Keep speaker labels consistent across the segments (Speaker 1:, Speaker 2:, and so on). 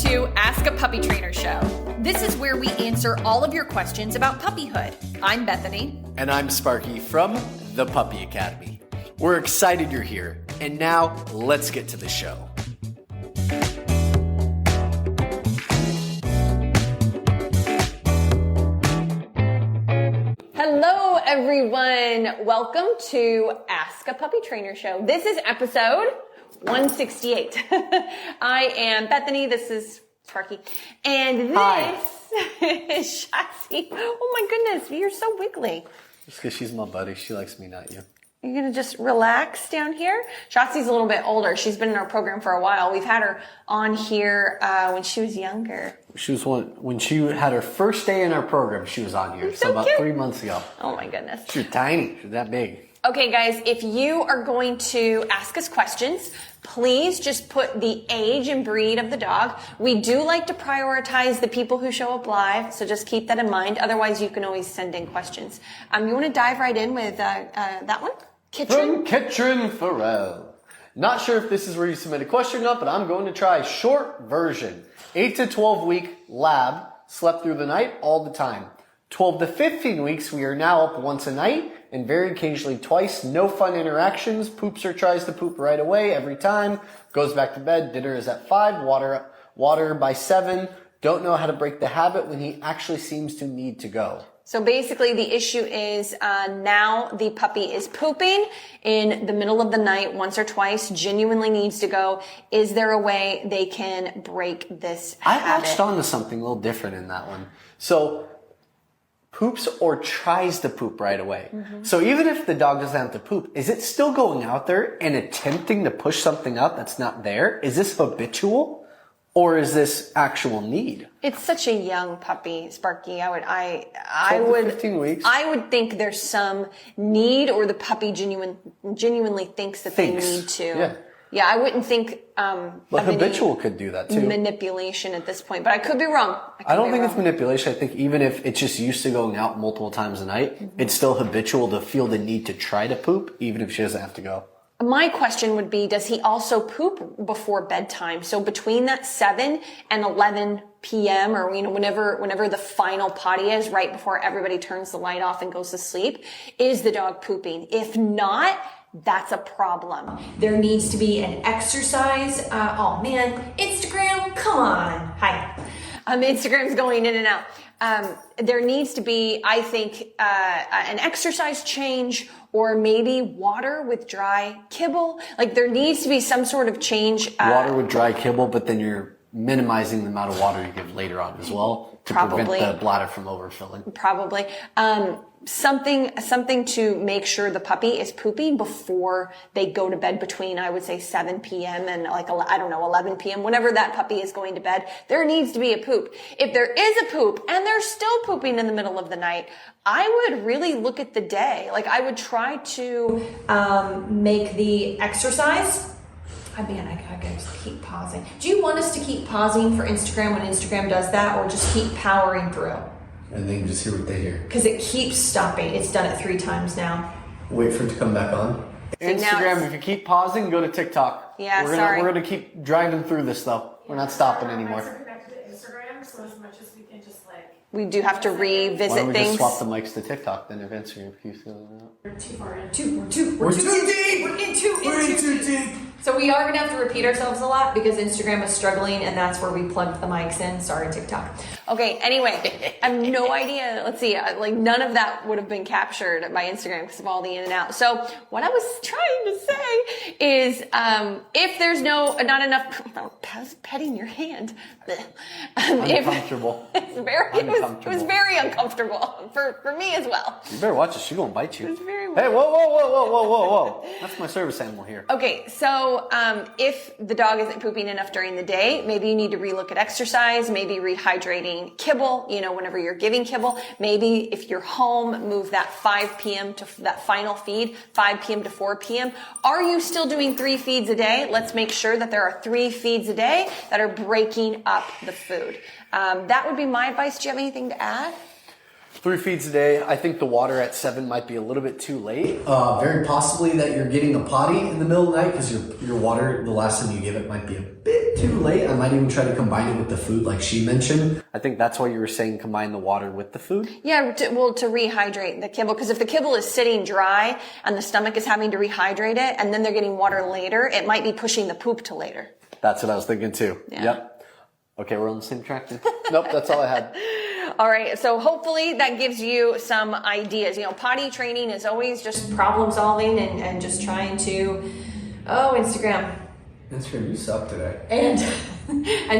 Speaker 1: to Ask a Puppy Trainer Show. This is where we answer all of your questions about puppyhood. I'm Bethany.
Speaker 2: And I'm Sparky from the Puppy Academy. We're excited you're here. And now, let's get to the show.
Speaker 1: Hello, everyone. Welcome to Ask a Puppy Trainer Show. This is episode 168. I am Bethany. This is Sparky. And this is Shotzi. Oh my goodness, you're so wiggly.
Speaker 2: Just because she's my buddy. She likes me, not you.
Speaker 1: You're going to just relax down here? Shotzi's a little bit older. She's been in our program for a while. We've had her on here when she was younger.
Speaker 2: When she had her first day in our program, she was on here. So about
Speaker 1: cute.
Speaker 2: 3 months ago.
Speaker 1: Oh my goodness.
Speaker 2: She was tiny. She was that big.
Speaker 1: Okay, guys, if you are going to ask us questions, please just put the age and breed of the dog. We do like to prioritize the people who show up live, so just keep that in mind. Otherwise, you can always send in questions. You want to dive right in with that one?
Speaker 2: From Kitchen Farrell. Not sure if this is where you submit a question or not, but I'm going to try short version. 8 to 12 week lab, slept through the night all the time. 12 to 15 weeks, we are now up once a night and very occasionally twice. No fun interactions. Poops or tries to poop right away every time. Goes back to bed. Dinner is at 5. Water by 7. Don't know how to break the habit when he actually seems to need to go.
Speaker 1: So basically the issue is now the puppy is pooping in the middle of the night once or twice, genuinely needs to go. Is there a way they can break this habit?
Speaker 2: I latched on to something a little different in that one. So poops or tries to poop right away. Mm-hmm. So even if the dog doesn't have to poop, is it still going out there and attempting to push something out that's not there? Is this habitual? Or is this actual need?
Speaker 1: It's such a young puppy, Sparky. I
Speaker 2: 15 weeks.
Speaker 1: I would think there's some need, or the puppy genuinely thinks that they need to. Yeah, I wouldn't think.
Speaker 2: But habitual could do that too.
Speaker 1: Manipulation at this point, but I could be wrong.
Speaker 2: I don't think it's manipulation. I think even if it's just used to going out multiple times a night, it's still habitual to feel the need to try to poop, even if she doesn't have to go.
Speaker 1: My question would be, does he also poop before bedtime? So between that 7 and 11 p.m. or, whenever the final potty is, right before everybody turns the light off and goes to sleep, is the dog pooping? If not, that's a problem.
Speaker 3: There needs to be an exercise. Oh man, Instagram, come on. Hi.
Speaker 1: Instagram's going in and out. There needs to be, I think, an exercise change, or maybe water with dry kibble. Like there needs to be some sort of change.
Speaker 2: Water with dry kibble, but then you're minimizing the amount of water you give later on as well to prevent the bladder from overfilling.
Speaker 1: Probably. Something to make sure the puppy is pooping before they go to bed between, I would say, 7 p.m. and 11 p.m. Whenever that puppy is going to bed, there needs to be a poop. If there is a poop and they're still pooping in the middle of the night, I would really look at the day. Like I would try to
Speaker 3: make the exercise. I gotta just keep pausing. Do you want us to keep pausing for Instagram when Instagram does that, or just keep powering through?
Speaker 2: And then just hear what they hear.
Speaker 3: Because it keeps stopping. It's done it 3 times now.
Speaker 2: Wait for it to come back on. Instagram, if you keep pausing, go to TikTok.
Speaker 1: Yeah,
Speaker 2: We're gonna keep driving through this though. We're not stopping anymore.
Speaker 4: We're connected to Instagram, so as much as we can just
Speaker 1: we do have to revisit
Speaker 2: Why don't we
Speaker 1: things.
Speaker 2: just swap the mics to TikTok then if Instagram keeps going out?
Speaker 4: We're too far in.
Speaker 3: We're too deep.
Speaker 1: So we are going to have to repeat ourselves a lot because Instagram is struggling, and that's where we plugged the mics in. Sorry, TikTok. Okay, anyway, I have no idea. Let's see, none of that would have been captured by Instagram because of all the in and out. So what I was trying to say is, if there's not enough, petting your hand.
Speaker 2: Uncomfortable.
Speaker 1: It was very uncomfortable for me as well.
Speaker 2: You better watch it. She's going to bite you.
Speaker 1: It was very
Speaker 2: Hey, whoa. That's my service animal here.
Speaker 1: Okay, so if the dog isn't pooping enough during the day, maybe you need to relook at exercise, maybe rehydrating kibble, whenever you're giving kibble. Maybe if you're home, move that 5 p.m. to that final feed, 5 p.m. to 4 p.m. Are you still doing 3 feeds a day? Let's make sure that there are 3 feeds a day that are breaking up the food. That would be my advice. Do you have anything to add?
Speaker 2: 3 feeds a day. I think the water at 7 might be a little bit too late. Very possibly that you're getting a potty in the middle of the night because your water, the last time you give it, might be a bit too late, I might even try to combine it with the food like she mentioned. I think that's why you were saying combine the water with the food.
Speaker 1: Yeah, to rehydrate the kibble, because if the kibble is sitting dry and the stomach is having to rehydrate it and then they're getting water later, it might be pushing the poop to later.
Speaker 2: That's what I was thinking too.
Speaker 1: Yeah.
Speaker 2: Yep. Okay, we're on the same track then. Nope, that's all I had.
Speaker 1: All right, so hopefully that gives you some ideas. You know, potty training is always just problem solving and just trying to, Instagram.
Speaker 2: Instagram, you suck today.
Speaker 1: And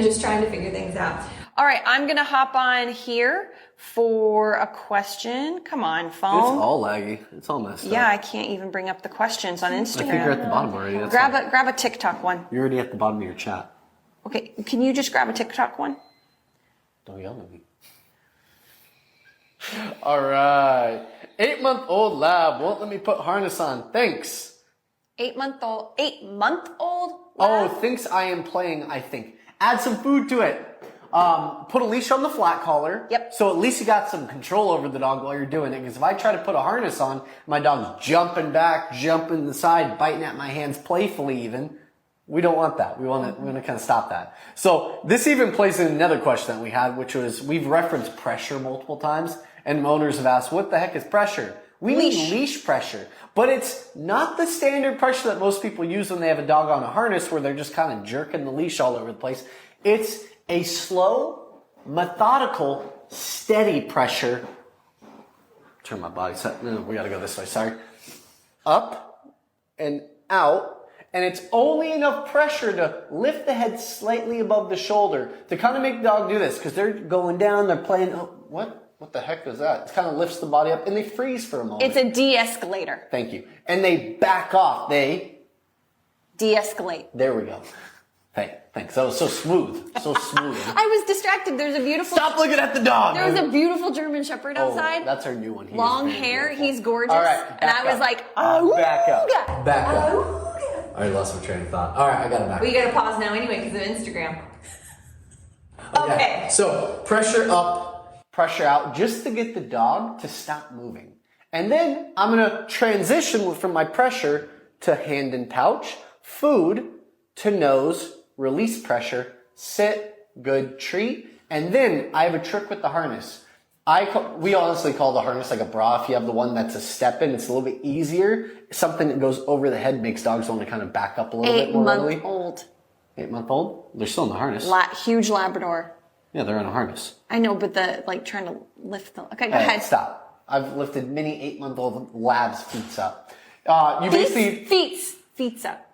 Speaker 1: just trying to figure things out. All right, I'm going to hop on here for a question. Come on, phone.
Speaker 2: It's all laggy. It's all messed up.
Speaker 1: Yeah, I can't even bring up the questions on Instagram.
Speaker 2: I think you're at the bottom already. That's
Speaker 1: Grab a TikTok one.
Speaker 2: You're already at the bottom of your chat.
Speaker 1: Okay, can you just grab a TikTok one?
Speaker 2: Don't yell at me. All right. 8-month-old lab won't let me put harness on. Thanks.
Speaker 1: 8-month-old lab?
Speaker 2: Oh, thinks I am playing, I think. Add some food to it. Put a leash on the flat collar.
Speaker 1: Yep.
Speaker 2: So at least you got some control over the dog while you're doing it. Because if I try to put a harness on, my dog's jumping back, jumping to the side, biting at my hands playfully even. We don't want that. We want to kind of stop that. So this even plays in another question that we had, which was we've referenced pressure multiple times. And owners have asked, what the heck is pressure? We mean leash pressure, but it's not the standard pressure that most people use when they have a dog on a harness where they're just kind of jerking the leash all over the place. It's a slow, methodical, steady pressure. Turn my body set. No, we got to go this way. Sorry. Up and out. And it's only enough pressure to lift the head slightly above the shoulder to kind of make the dog do this because they're going down. They're playing. Oh, what? What the heck is that? It kind of lifts the body up and they freeze for a moment.
Speaker 1: It's a de-escalator.
Speaker 2: Thank you. And they back off. They
Speaker 1: de-escalate.
Speaker 2: There we go. Thanks. That was so smooth. So smooth.
Speaker 1: I was distracted. There's a beautiful...
Speaker 2: Stop looking at the dog.
Speaker 1: There was a beautiful German Shepherd outside.
Speaker 2: That's our new one.
Speaker 1: Long hair.
Speaker 2: Beautiful.
Speaker 1: He's gorgeous.
Speaker 2: All right.
Speaker 1: And I was like, oh.
Speaker 2: Back up. Back up. I already lost my train of thought. All right, I got it back.
Speaker 3: We got to pause now anyway because of Instagram.
Speaker 1: Okay.
Speaker 2: So pressure up, pressure out, just to get the dog to stop moving. And then I'm going to transition from my pressure to hand and pouch, food to nose, release pressure, sit, good, treat. And then I have a trick with the harness. We honestly call the harness like a bra. If you have the one that's a step in, it's a little bit easier. Something that goes over the head makes dogs want to kind of back up a little bit more readily.
Speaker 1: 8-month-old.
Speaker 2: 8-month-old? They're still in the harness.
Speaker 1: Huge Labrador.
Speaker 2: Yeah, they're in a harness.
Speaker 1: I know, but trying to lift them. Okay, go ahead.
Speaker 2: Stop. I've lifted many 8-month-old labs' feet up.
Speaker 1: Feet up.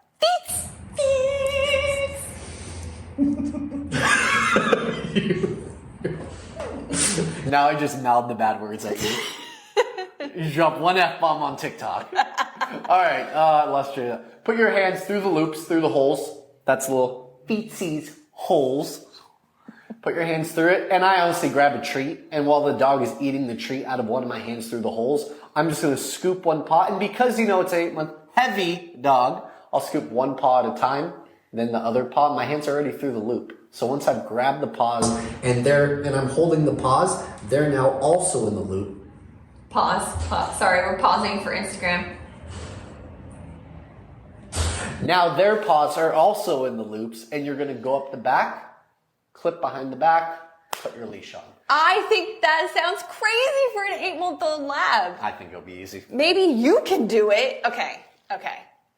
Speaker 2: Now I just mouthed the bad words at you. You dropped one F-bomb on TikTok. All right, let's try that. Put your hands through the loops, through the holes. That's little feetsies holes. Put your hands through it, and I honestly grab a treat, and while the dog is eating the treat out of one of my hands through the holes, I'm just going to scoop one paw, and because it's an 8-month heavy dog, I'll scoop one paw at a time, then the other paw. My hands are already through the loop. So once I've grabbed the paws and I'm holding the paws, they're now also in the loop.
Speaker 3: Pause. Sorry, we're pausing for Instagram.
Speaker 2: Now their paws are also in the loops, and you're going to go up the back, clip behind the back, put your leash on.
Speaker 1: I think that sounds crazy for an 8-month-old lab.
Speaker 2: I think it'll be easy.
Speaker 1: Maybe you can do it. Okay.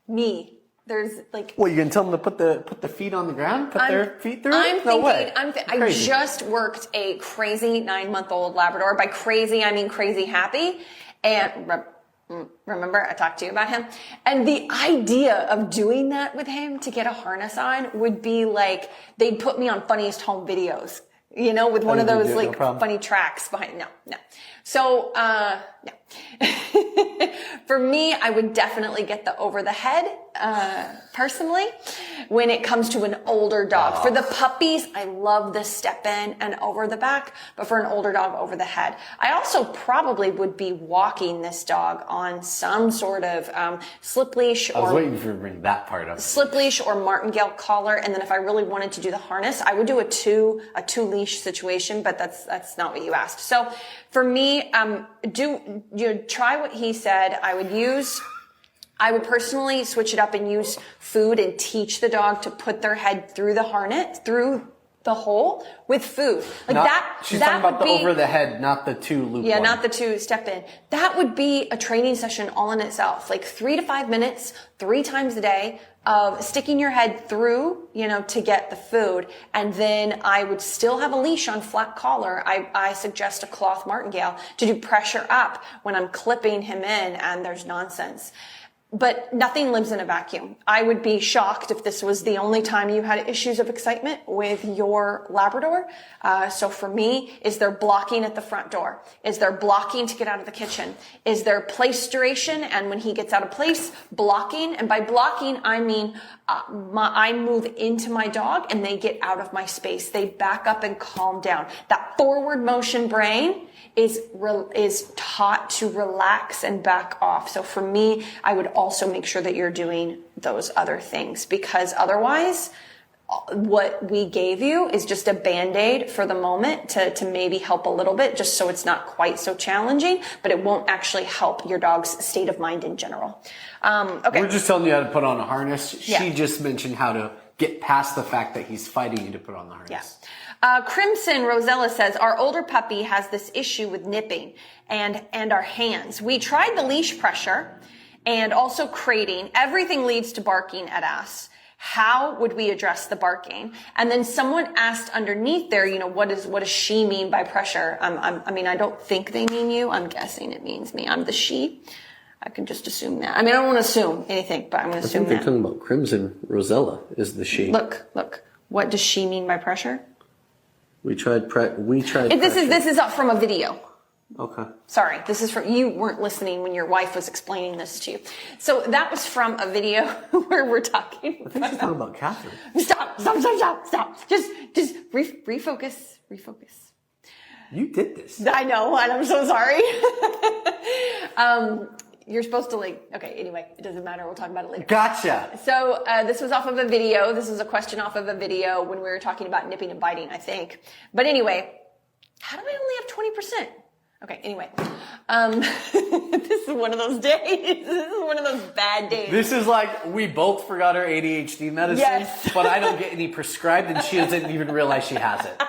Speaker 1: Me. There's
Speaker 2: Well, you can tell them to put the feet on the ground, put their feet through
Speaker 1: I'm
Speaker 2: it? No way.
Speaker 1: I just worked a crazy 9-month-old Labrador. By crazy, I mean crazy happy. And remember, I talked to you about him. And the idea of doing that with him to get a harness on would be like they'd put me on Funniest Home Videos, with one of those funny tracks behind. No. So, no. For me, I would definitely get the over the head, personally, when it comes to an older dog. For the puppies, I love the step in and over the back, but for an older dog, over the head. I also probably would be walking this dog on some sort of, slip leash
Speaker 2: I was waiting for you to bring that part up.
Speaker 1: Slip leash or martingale collar. And then if I really wanted to do the harness, I would do a two leash situation, but that's not what you asked. So for me, try what he said. I would use I would personally switch it up and use food and teach the dog to put their head through the harness, through the hole with food.
Speaker 2: She's talking about the over the head, not the two loop one.
Speaker 1: Not the two step in. That would be a training session all in itself. Like 3 to 5 minutes, 3 times a day of sticking your head through, to get the food. And then I would still have a leash on flat collar. I suggest a cloth martingale to do pressure up when I'm clipping him in and there's nonsense. But nothing lives in a vacuum. I would be shocked if this was the only time you had issues of excitement with your Labrador. So for me, is there blocking at the front door? Is there blocking to get out of the kitchen? Is there place duration? And when he gets out of place, blocking. And by blocking, I mean, I move into my dog and they get out of my space. They back up and calm down. That forward motion brain is taught to relax and back off. So for me, I would also make sure that you're doing those other things, because otherwise what we gave you is just a Band-Aid for the moment to maybe help a little bit, just so it's not quite so challenging, but it won't actually help your dog's state of mind in general. Okay.
Speaker 2: We're just telling you how to put on a harness.
Speaker 1: Yeah.
Speaker 2: She just mentioned how to get past the fact that he's fighting you to put on the harness.
Speaker 1: Yeah. Crimson Rosella says, our older puppy has this issue with nipping and our hands. We tried the leash pressure and also crating. Everything leads to barking at us. How would we address the barking? And then someone asked underneath there, what does she mean by pressure? I don't think they mean you. I'm guessing it means me. I'm the she. I can just assume that. I don't want to assume anything, but I'm going to assume that.
Speaker 2: They're talking about Crimson Rosella is the she.
Speaker 1: Look. What does she mean by pressure?
Speaker 2: We tried.
Speaker 1: This is up from a video.
Speaker 2: Okay.
Speaker 1: Sorry, this is from, you weren't listening when your wife was explaining this to you. So that was from a video where we're talking.
Speaker 2: I think she's talking about Catherine.
Speaker 1: Stop. Just refocus.
Speaker 2: You did this.
Speaker 1: I know, and I'm so sorry. You're supposed to okay, anyway, it doesn't matter. We'll talk about it later.
Speaker 2: Gotcha.
Speaker 1: So this was off of a video. This was a question off of a video when we were talking about nipping and biting, I think. But anyway, how do I only have 20%? Okay, anyway. This is one of those days. This is one of those bad days.
Speaker 2: This is like we both forgot our ADHD medicine,
Speaker 1: yes.
Speaker 2: But I don't get any prescribed and she doesn't even realize she has it.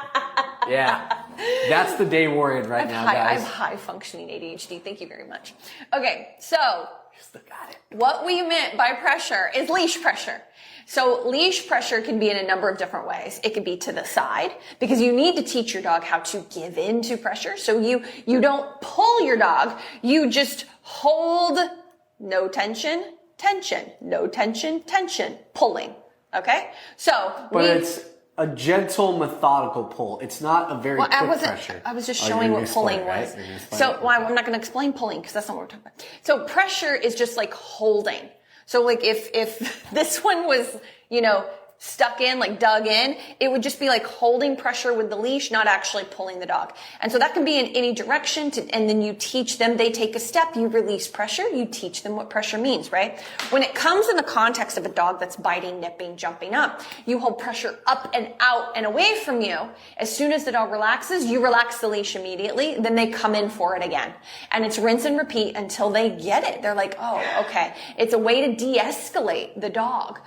Speaker 2: Yeah. That's the day we're in right now, guys.
Speaker 1: I have high functioning ADHD. Thank you very much. Okay, so
Speaker 2: Just look at it.
Speaker 1: What we meant by pressure is leash pressure. So leash pressure can be in a number of different ways. It can be to the side, because you need to teach your dog how to give in to pressure. So you don't pull your dog. You just hold, no tension, tension, no tension, tension, pulling. Okay?
Speaker 2: But it's a gentle, methodical pull. It's not a very quick pressure.
Speaker 1: I was just showing what pulling was. So I'm not going to explain pulling because that's not what we're talking about. So pressure is just like holding. So if this one was, stuck in, dug in, it would just be like holding pressure with the leash, not actually pulling the dog. And so that can be in any direction and then you teach them, they take a step, you release pressure, you teach them what pressure means, right? When it comes in the context of a dog that's biting, nipping, jumping up, you hold pressure up and out and away from you. As soon as the dog relaxes, you relax the leash immediately, then they come in for it again. And it's rinse and repeat until they get it. They're like, oh, okay. It's a way to de-escalate the dog.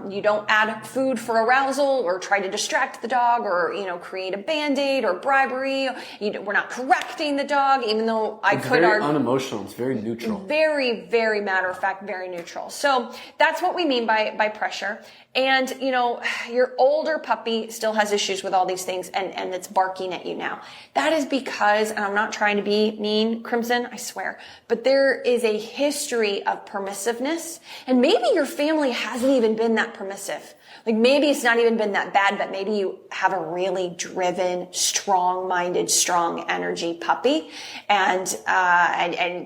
Speaker 1: You don't add food for arousal or try to distract the dog or, create a Band-Aid or bribery. We're not correcting the dog, even though
Speaker 2: it's very unemotional. It's very neutral.
Speaker 1: Very, very matter of fact, very neutral. So that's what we mean by pressure. And, your older puppy still has issues with all these things and it's barking at you now. That is because, and I'm not trying to be mean, Crimson, I swear, but there is a history of permissiveness. And maybe your family hasn't even been that permissive. Maybe it's not even been that bad, but maybe you have a really driven, strong-minded, strong energy puppy, and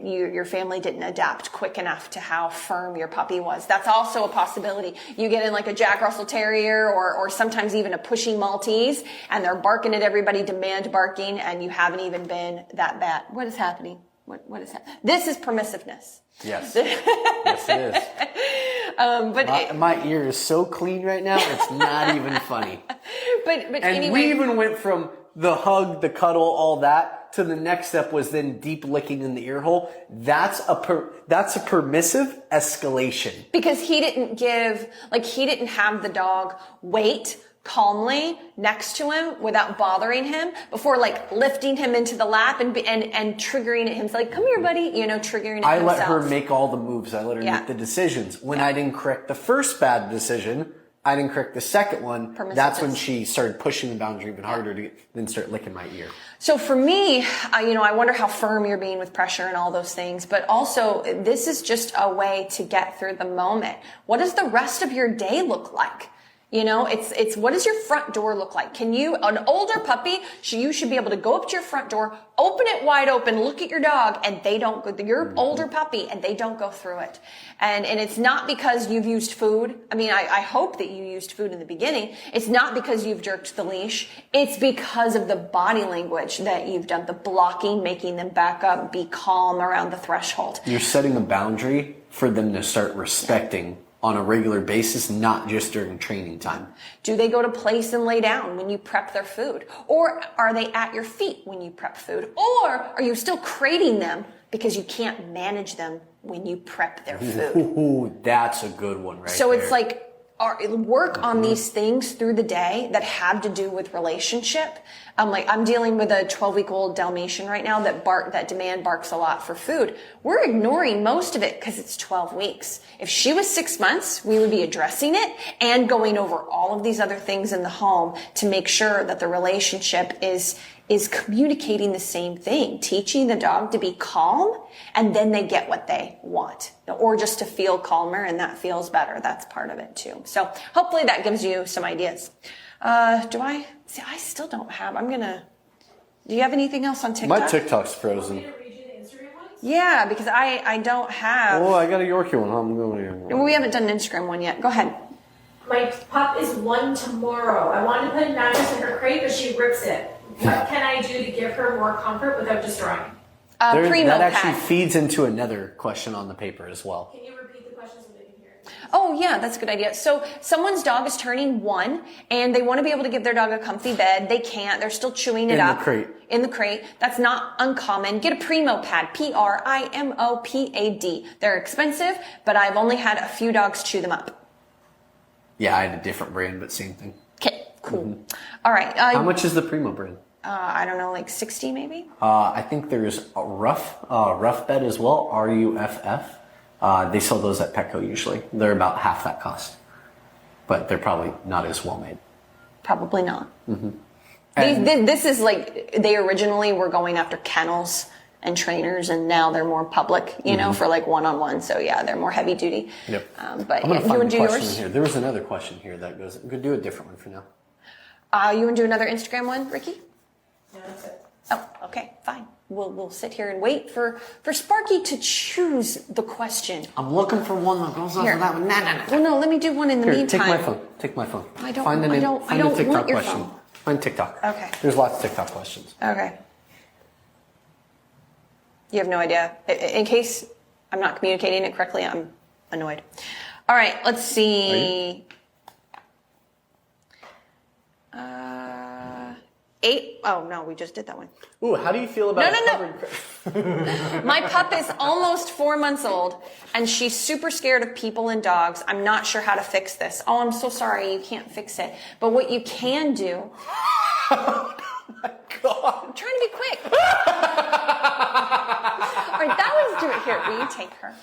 Speaker 1: your family didn't adapt quick enough to how firm your puppy was. That's also a possibility. You get in a Jack Russell Terrier or sometimes even a pushy Maltese, and they're barking at everybody, demand barking, and you haven't even been that bad. What is happening? What is happening? This is permissiveness.
Speaker 2: Yes. Yes, it is.
Speaker 1: But
Speaker 2: my ear is so clean right now, it's not even funny.
Speaker 1: But
Speaker 2: and
Speaker 1: anyway,
Speaker 2: we even went from the hug, the cuddle, all that, to the next step was then deep licking in the ear hole. That's a permissive escalation.
Speaker 1: Because he didn't have the dog wait calmly next to him without bothering him before like lifting him into the lap and triggering him. It's like, come here, buddy, triggering it
Speaker 2: I
Speaker 1: himself.
Speaker 2: let her make all the moves. I let her make the decisions. When I didn't correct the first bad decision, I didn't correct the second one. That's when she started pushing the boundary even harder to then start licking my ear.
Speaker 1: So for me, I wonder how firm you're being with pressure and all those things, but also this is just a way to get through the moment. What does the rest of your day look like? It's what does your front door look like? An older puppy, you should be able to go up to your front door, open it wide open, look at your dog, and they don't go, your older puppy, and they don't go through it. And it's not because you've used food. I mean, I hope that you used food in the beginning. It's not because you've jerked the leash. It's because of the body language that you've done, the blocking, making them back up, be calm around the threshold.
Speaker 2: You're setting a boundary for them to start respecting on a regular basis, not just during training time.
Speaker 1: Do they go to place and lay down when you prep their food? Or are they at your feet when you prep food? Or are you still crating them because you can't manage them when you prep their food?
Speaker 2: Ooh, that's a good one
Speaker 1: So it's like, work on these things through the day that have to do with relationship. I'm dealing with a 12-week-old Dalmatian right now that demand barks a lot for food. We're ignoring most of it because it's 12 weeks. If she was 6 months, we would be addressing it and going over all of these other things in the home to make sure that the relationship is communicating the same thing, teaching the dog to be calm, and then they get what they want, or just to feel calmer, and that feels better. That's part of it too. So hopefully that gives you some ideas. I still don't have, do you have anything else on TikTok?
Speaker 2: My TikTok's frozen.
Speaker 4: Want me to read you the Instagram ones?
Speaker 1: Yeah, because I don't have.
Speaker 2: Oh, I got a Yorkie one. I'm going here.
Speaker 1: We haven't done an Instagram one yet. Go ahead.
Speaker 4: My pup is 1 tomorrow. I wanted to put a mattress in her crate, but she rips it. What can I do to give her more comfort without destroying?
Speaker 1: Primo
Speaker 2: that actually
Speaker 1: pad.
Speaker 2: feeds into another question on the paper as well.
Speaker 4: Can you repeat the question so they can hear it?
Speaker 1: Oh yeah, that's a good idea. So someone's dog is turning 1 and they want to be able to give their dog a comfy bed. They can't. They're still chewing it up. In the crate. That's not uncommon. Get a Primo pad. PRIMOPAD. They're expensive, but I've only had a few dogs chew them up.
Speaker 2: Yeah, I had a different brand, but same thing.
Speaker 1: Okay, cool. All right.
Speaker 2: How much is the Primo brand?
Speaker 1: I don't know, like 60 maybe?
Speaker 2: I think there's a rough bed as well, RUFF. They sell those at Petco usually. They're about half that cost, but they're probably not as well made.
Speaker 1: Probably not. This is like, they originally were going after kennels and trainers, and now they're more public, for like one-on-one. So yeah, they're more heavy duty.
Speaker 2: Yep.
Speaker 1: But
Speaker 2: I'm gonna
Speaker 1: you
Speaker 2: find
Speaker 1: want to
Speaker 2: the
Speaker 1: do
Speaker 2: question
Speaker 1: yours?
Speaker 2: here. There was another question here that goes. I'm gonna do a different one for now.
Speaker 1: You want to do another Instagram one, Ricky?
Speaker 4: No, that's it.
Speaker 1: Oh, okay, fine. We'll sit here and wait for Sparky to choose the question.
Speaker 2: I'm looking for one that goes off
Speaker 1: Here.
Speaker 2: of that one. Nah.
Speaker 1: Well, no, let me do one in the
Speaker 2: Here,
Speaker 1: meantime.
Speaker 2: take my phone.
Speaker 1: I don't-
Speaker 2: Find
Speaker 1: I don't
Speaker 2: a TikTok
Speaker 1: want your
Speaker 2: question.
Speaker 1: phone.
Speaker 2: Find TikTok.
Speaker 1: Okay.
Speaker 2: There's lots of TikTok questions.
Speaker 1: Okay. You have no idea. In case I'm not communicating it correctly, I'm annoyed. All right, let's see. 8. Oh, no, we just did that one.
Speaker 2: Ooh, how do you feel about
Speaker 1: No. My pup is almost 4 months old, and she's super scared of people and dogs. I'm not sure how to fix this. Oh, I'm so sorry. You can't fix it. But what you can do...
Speaker 2: Oh my God.
Speaker 1: I'm trying to be quick. All right, that was do it. Here, will you take her?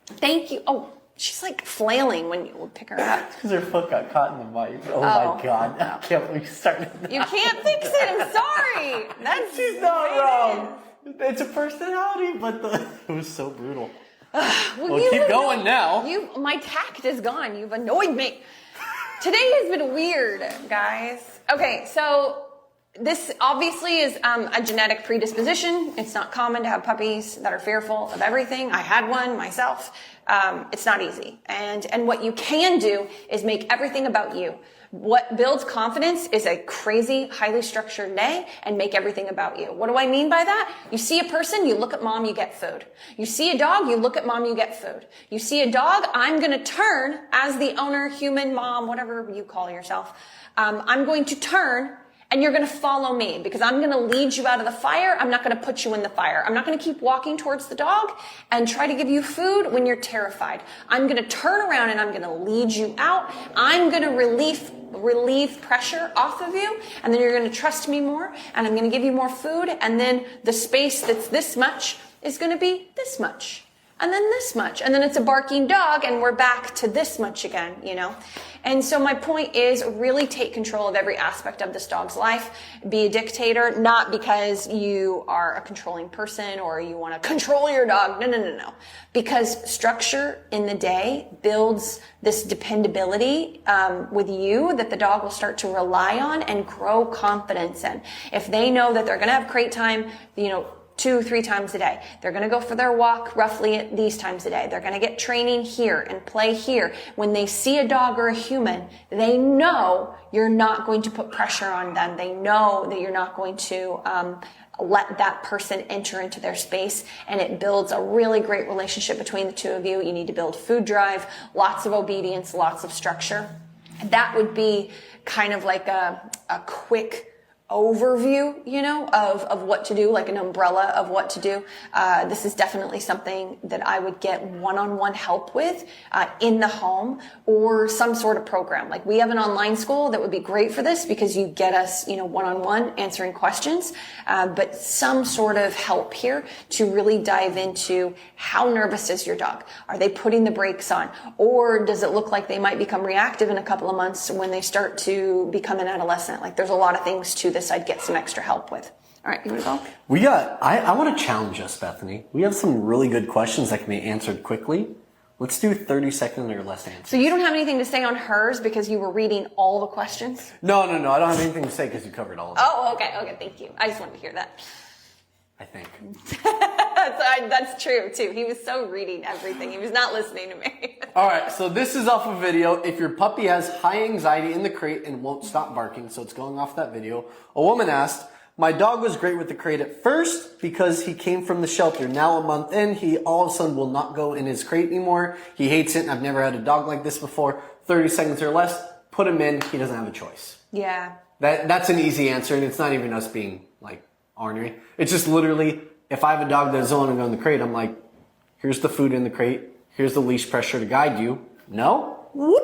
Speaker 1: Thank you. Oh, she's like flailing when you would pick her up.
Speaker 2: Because her foot got caught in the mic. Oh my God. I can't believe you started that.
Speaker 1: You can't fix it. I'm sorry. That's
Speaker 2: She's not wrong. It's a personality, but it was so brutal. Well, keep going now.
Speaker 1: My tact is gone. You've annoyed me. Today has been weird, guys. Okay, so this obviously is a genetic predisposition. It's not common to have puppies that are fearful of everything. I had one myself. It's not easy. And what you can do is make everything about you. What builds confidence is a crazy, highly structured day and make everything about you. What do I mean by that? You see a person, you look at mom, you get food. You see a dog, you look at mom, you get food. You see a dog, I'm going to turn as the owner, human, mom, whatever you call yourself. I'm going to turn And you're going to follow me because I'm going to lead you out of the fire. I'm not going to put you in the fire. I'm not going to keep walking towards the dog and try to give you food when you're terrified. I'm going to turn around and I'm going to lead you out. I'm going to relieve pressure off of you. And then you're going to trust me more. And I'm going to give you more food. And then the space that's this much is going to be this much. And then this much. And then it's a barking dog and we're back to this much again, you know? And so my point is really take control of every aspect of this dog's life. Be a dictator, not because you are a controlling person or you want to control your dog. No. Because structure in the day builds this dependability with you that the dog will start to rely on and grow confidence in. If they know that they're going to have crate time, 2-3 times a day. They're going to go for their walk roughly at these times a day. They're going to get training here and play here. When they see a dog or a human, they know you're not going to put pressure on them. They know that you're not going to let that person enter into their space, and it builds a really great relationship between the two of you. You need to build food drive, lots of obedience, lots of structure. That would be kind of like a quick overview, of what to do, like an umbrella of what to do. This is definitely something that I would get one-on-one help with in the home or some sort of program. Like we have an online school that would be great for this because you get us, one-on-one answering questions, but some sort of help here to really dive into how nervous is your dog? Are they putting the brakes on? Or does it look like they might become reactive in a couple of months when they start to become an adolescent? Like there's a lot of things to this I'd get some extra help with. All right, you want to go?
Speaker 2: I want to challenge us, Bethany. We have some really good questions that can be answered quickly. Let's do 30 seconds or less answers.
Speaker 1: So you don't have anything to say on hers because you were reading all the questions?
Speaker 2: No. I don't have anything to say because you covered all of it.
Speaker 1: Oh, okay, thank you. I just wanted to hear that.
Speaker 2: I think.
Speaker 1: That's true, too. He was so reading everything. He was not listening to me.
Speaker 2: All right, so this is off a video. If your puppy has high anxiety in the crate and won't stop barking, so it's going off that video. A woman asked, my dog was great with the crate at first because he came from the shelter. Now a month in, he all of a sudden will not go in his crate anymore. He hates it, and I've never had a dog like this before. 30 seconds or less, put him in. He doesn't have a choice.
Speaker 1: Yeah.
Speaker 2: That's an easy answer, and it's not even us being ornery. It's just literally, if I have a dog that doesn't want to go in the crate, I'm like, here's the food in the crate. Here's the leash pressure to guide you. No? Whoop.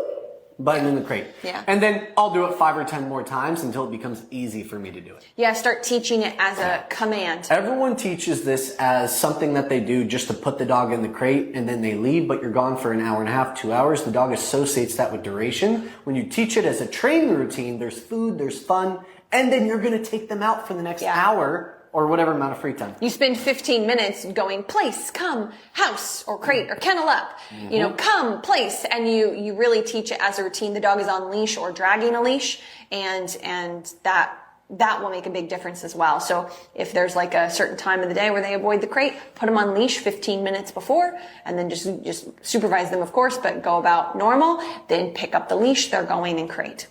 Speaker 2: Button in the crate.
Speaker 1: Yeah.
Speaker 2: And then I'll do it 5 or 10 more times until it becomes easy for me to do it.
Speaker 1: Yeah, start teaching it as a command.
Speaker 2: Everyone teaches this as something that they do just to put the dog in the crate and then they leave, but you're gone for an hour and a half, 2 hours. The dog associates that with duration. When you teach it as a training routine, there's food, there's fun, and then you're going to take them out for the next hour or whatever amount of free time.
Speaker 1: You spend 15 minutes going place, come, house, or crate, or kennel up. Mm-hmm. Come, place, and you really teach it as a routine. The dog is on leash or dragging a leash, and that will make a big difference as well. So if there's like a certain time of the day where they avoid the crate, put them on leash 15 minutes before, and then just supervise them, of course, but go about normal. Then pick up the leash, they're going in crate.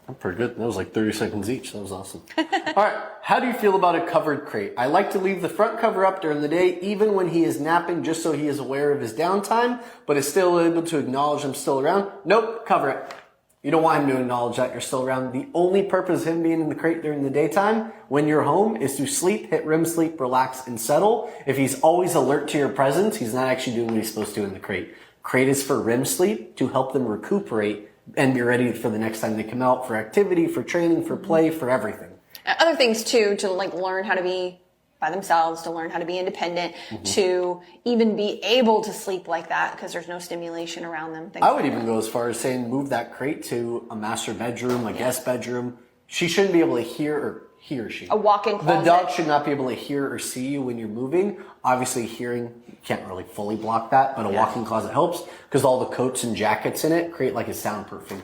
Speaker 2: I'm pretty good. That was like 30 seconds each. That was awesome. All right. How do you feel about a covered crate? I like to leave the front cover up during the day, even when he is napping, just so he is aware of his downtime, but is still able to acknowledge I'm still around. Nope, cover it. You don't want him to acknowledge that you're still around. The only purpose of him being in the crate during the daytime, when you're home, is to sleep, hit REM sleep, relax, and settle. If he's always alert to your presence, he's not actually doing what he's supposed to in the crate. Crate is for REM sleep, to help them recuperate and be ready for the next time they come out for activity, for training, for play, for everything.
Speaker 1: Other things too, to learn how to be by themselves, to learn how to be independent, to even be able to sleep like that because there's no stimulation around them.
Speaker 2: I would even go as far as saying move that crate to a master bedroom, a guest bedroom. She shouldn't be able to hear, or he or she.
Speaker 1: A walk-in closet.
Speaker 2: The dog should not be able to hear or see you when you're moving. Obviously hearing, you can't really fully block that, but a walk-in closet helps because all the coats and jackets in it create like a soundproofing.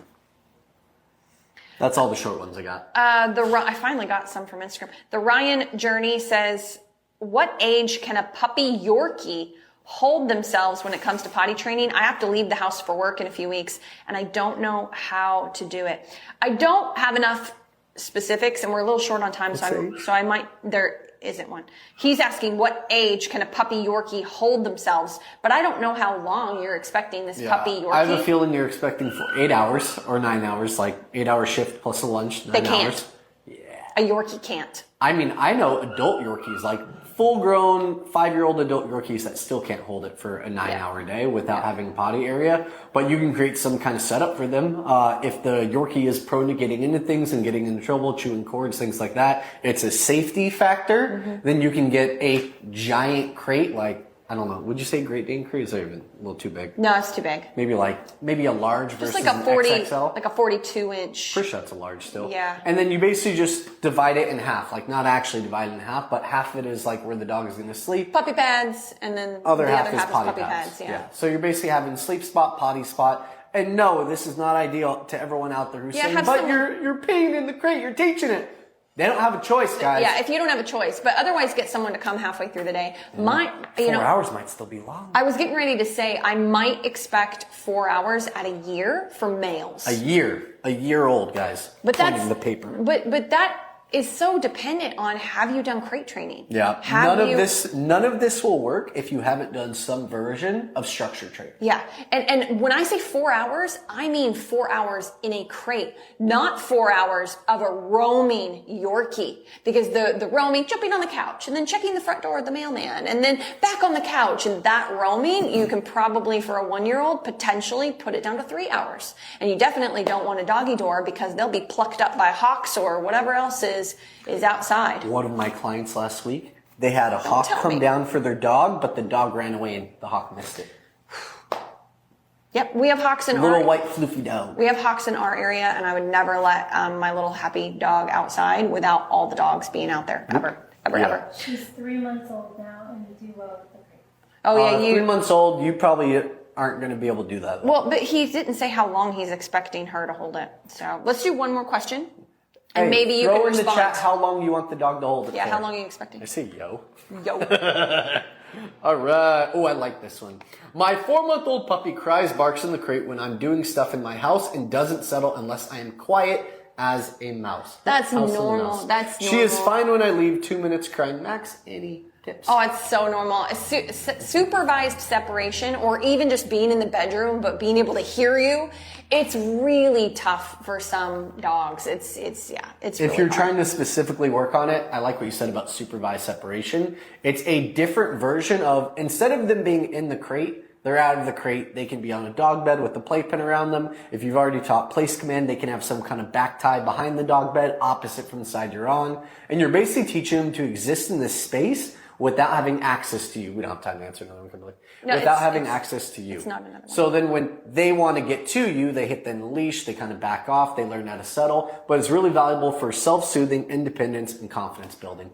Speaker 2: That's all the short ones I got.
Speaker 1: I finally got some from Instagram. The Ryan Journey says, what age can a puppy Yorkie hold themselves when it comes to potty training? I have to leave the house for work in a few weeks, and I don't know how to do it. I don't have enough specifics, and we're a little short on time, there isn't one. He's asking what age can a puppy Yorkie hold themselves, but I don't know how long you're expecting this puppy Yorkie.
Speaker 2: I have a feeling you're expecting for 8 hours or 9 hours, like 8 hour shift plus a lunch, 9
Speaker 1: they can't.
Speaker 2: hours. Yeah.
Speaker 1: A Yorkie can't.
Speaker 2: I mean, I know adult Yorkies, like full-grown 5-year-old adult Yorkies that still can't hold it for a 9-hour day without having a potty area. But you can create some kind of setup for them. If the Yorkie is prone to getting into things and getting into trouble, chewing cords, things like that, it's a safety factor. Then you can get a giant crate, like, I don't know. Would you say Great Dane crate? Is that even a little too big?
Speaker 1: No, it's too big.
Speaker 2: Maybe a large versus
Speaker 1: Just like a
Speaker 2: an
Speaker 1: 40,
Speaker 2: XXL?
Speaker 1: like a 42-inch.
Speaker 2: Pretty sure that's a large still.
Speaker 1: Yeah.
Speaker 2: And then you basically just divide it in half. Like, not actually divide it in half, but half of it is like where the dog is going to sleep.
Speaker 1: Puppy pads, and then
Speaker 2: Other
Speaker 1: the
Speaker 2: half
Speaker 1: other
Speaker 2: is
Speaker 1: half
Speaker 2: potty
Speaker 1: is puppy pads.
Speaker 2: Yeah. So you're basically having sleep spot, potty spot. And no, this is not ideal to everyone out there who's saying, but you're peeing in the crate, you're teaching it. They don't have a choice, guys.
Speaker 1: Yeah, if you don't have a choice, but otherwise get someone to come halfway through the day.
Speaker 2: 4 hours might still be long.
Speaker 1: I was getting ready to say I might expect 4 hours at a year for males.
Speaker 2: A year old, guys.
Speaker 1: But
Speaker 2: Pointing
Speaker 1: that's
Speaker 2: the paper.
Speaker 1: But that is so dependent on, have you done crate training?
Speaker 2: Yeah. None of this will work if you haven't done some version of structure training.
Speaker 1: Yeah. And when I say 4 hours, I mean 4 hours in a crate, not 4 hours of a roaming Yorkie. Because the roaming, jumping on the couch and then checking the front door of the mailman and then back on the couch, and that roaming, you can probably for a 1-year-old potentially put it down to 3 hours. And you definitely don't want a doggy door because they'll be plucked up by hawks or whatever else is outside.
Speaker 2: One of my clients last week, they had a hawk come down for their dog, but the dog ran away and the hawk missed it.
Speaker 1: Yep, we have hawks in
Speaker 2: Little white floofy dog.
Speaker 1: We have hawks in our area, and I would never let my little happy dog outside without all the dogs being out there, ever.
Speaker 5: She's 3 months old now, and you do well with the crate.
Speaker 1: Oh yeah,
Speaker 2: 3 months old, you probably aren't going to be able to do that.
Speaker 1: Well, but he didn't say how long he's expecting her to hold it. So let's do one more question. And maybe you can
Speaker 2: throw in
Speaker 1: respond.
Speaker 2: the chat how long you want the dog to hold it for.
Speaker 1: Yeah, how long are you expecting?
Speaker 2: I say yo.
Speaker 1: Yo.
Speaker 2: All right. Oh, I like this one. My 4-month-old puppy cries, barks in the crate when I'm doing stuff in my house and doesn't settle unless I am quiet as a mouse.
Speaker 1: That's
Speaker 2: House and
Speaker 1: normal.
Speaker 2: mouse.
Speaker 1: That's normal.
Speaker 2: She is fine when I leave. 2 minutes crying max. Any tips?
Speaker 1: Oh, it's so normal. Supervised separation, or even just being in the bedroom but being able to hear you, it's really tough for some dogs. It's
Speaker 2: If
Speaker 1: really
Speaker 2: you're
Speaker 1: hard.
Speaker 2: trying to specifically work on it, I like what you said about supervised separation. It's a different version of, instead of them being in the crate, they're out of the crate. They can be on a dog bed with the playpen around them. If you've already taught place command, they can have some kind of back tie behind the dog bed, opposite from the side you're on. And you're basically teaching them to exist in this space without having access to you. We don't have time to answer another one, Kimberly.
Speaker 1: No,
Speaker 2: without having access to you.
Speaker 1: It's not another one.
Speaker 2: So then when they want to get to you, they hit the leash, they kind of back off, they learn how to settle. But it's really valuable for self-soothing, independence, and confidence building.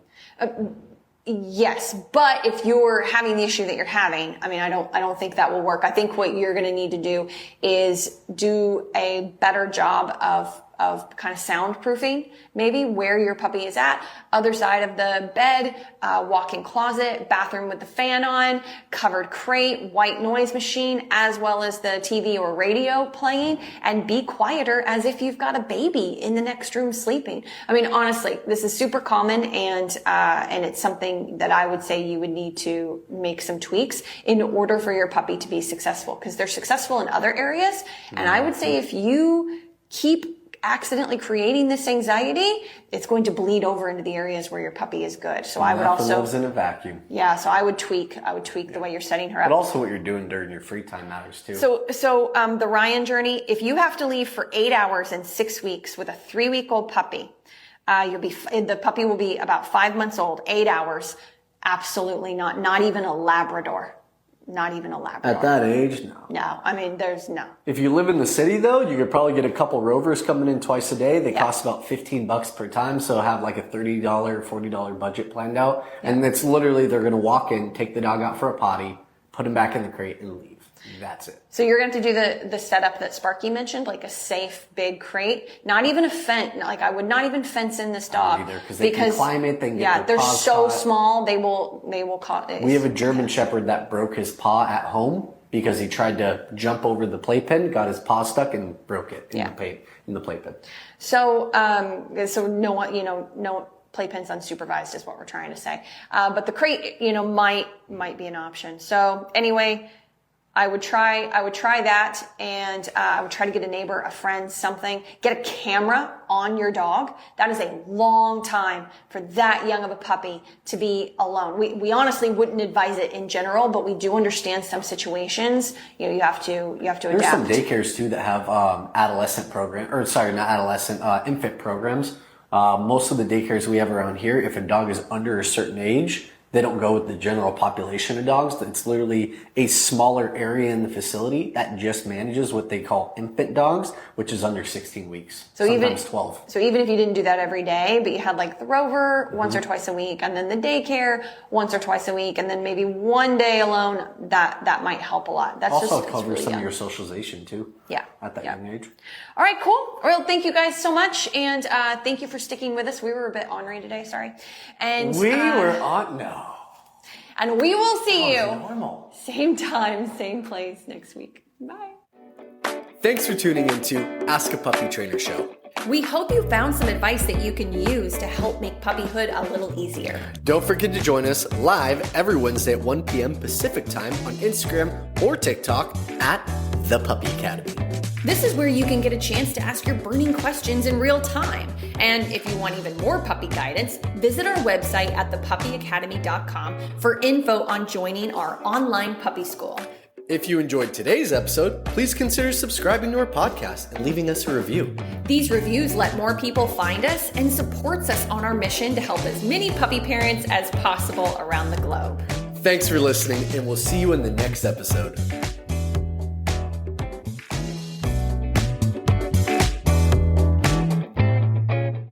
Speaker 1: Yes, but if you're having the issue that you're having, I mean, I don't think that will work. I think what you're going to need to do is do a better job of kind of soundproofing, maybe where your puppy is at, other side of the bed, walk-in closet, bathroom with the fan on, covered crate, white noise machine, as well as the TV or radio playing, and be quieter as if you've got a baby in the next room sleeping. I mean, honestly, this is super common, and it's something that I would say you would need to make some tweaks in order for your puppy to be successful, because they're successful in other areas. And I would say if you keep accidentally creating this anxiety, it's going to bleed over into the areas where your puppy is good. So I would also
Speaker 2: lives in a vacuum.
Speaker 1: Yeah, so I would tweak the way you're setting her up.
Speaker 2: But also what you're doing during your free time matters too.
Speaker 1: So the Ryan journey, if you have to leave for 8 hours in 6 weeks with a 3-week-old puppy, the puppy will be about 5 months old. 8 hours, absolutely not even a Labrador. Not even a Labrador.
Speaker 2: At that age, no.
Speaker 1: No, I mean, there's no.
Speaker 2: If you live in the city though, you could probably get a couple rovers coming in twice a day. They cost about $15 per time. So have like a $30, $40 budget planned out. And it's literally, they're going to walk in, take the dog out for a potty, put him back in the crate and leave. That's it.
Speaker 1: So you're going to do the setup that Sparky mentioned, like a safe big crate, not even a fence. Like I would not even fence in this dog
Speaker 2: Either, because they can climb it. They can get
Speaker 1: they're
Speaker 2: their paws
Speaker 1: so
Speaker 2: caught.
Speaker 1: small. They will caught it.
Speaker 2: We have a German Shepherd that broke his paw at home because he tried to jump over the playpen, got his paw stuck and broke it in the playpen.
Speaker 1: So no one, no playpens unsupervised is what we're trying to say. But the crate, might be an option. So anyway, I would try that, and I would try to get a neighbor, a friend, something. Get a camera on your dog. That is a long time for that young of a puppy to be alone. We honestly wouldn't advise it in general, but we do understand some situations. You have to adapt.
Speaker 2: There's some daycares too that have infant programs. Most of the daycares we have around here, if a dog is under a certain age, they don't go with the general population of dogs. It's literally a smaller area in the facility that just manages what they call infant dogs, which is under 16 weeks. So sometimes 12.
Speaker 1: So even if you didn't do that every day, but you had like the rover once or twice a week, and then the daycare once or twice a week, and then maybe one day alone, that might help a lot. That's
Speaker 2: also
Speaker 1: just
Speaker 2: covers
Speaker 1: really
Speaker 2: some
Speaker 1: young.
Speaker 2: of your socialization too.
Speaker 1: Yeah.
Speaker 2: At that young age.
Speaker 1: All right, cool. Well, thank you guys so much, and thank you for sticking with us. We were a bit ornery today, sorry. And
Speaker 2: We were on no.
Speaker 1: And we will see you
Speaker 2: Normal.
Speaker 1: same time, same place next week. Bye.
Speaker 2: Thanks for tuning into Ask a Puppy Trainer Show.
Speaker 1: We hope you found some advice that you can use to help make puppyhood a little easier.
Speaker 2: Don't forget to join us live every Wednesday at 1 p.m. Pacific time on Instagram or TikTok at The Puppy Academy.
Speaker 1: This is where you can get a chance to ask your burning questions in real time. And if you want even more puppy guidance, visit our website at thepuppyacademy.com for info on joining our online puppy school.
Speaker 2: If you enjoyed today's episode, please consider subscribing to our podcast and leaving us a review.
Speaker 1: These reviews let more people find us and supports us on our mission to help as many puppy parents as possible around the globe.
Speaker 2: Thanks for listening, and we'll see you in the next episode.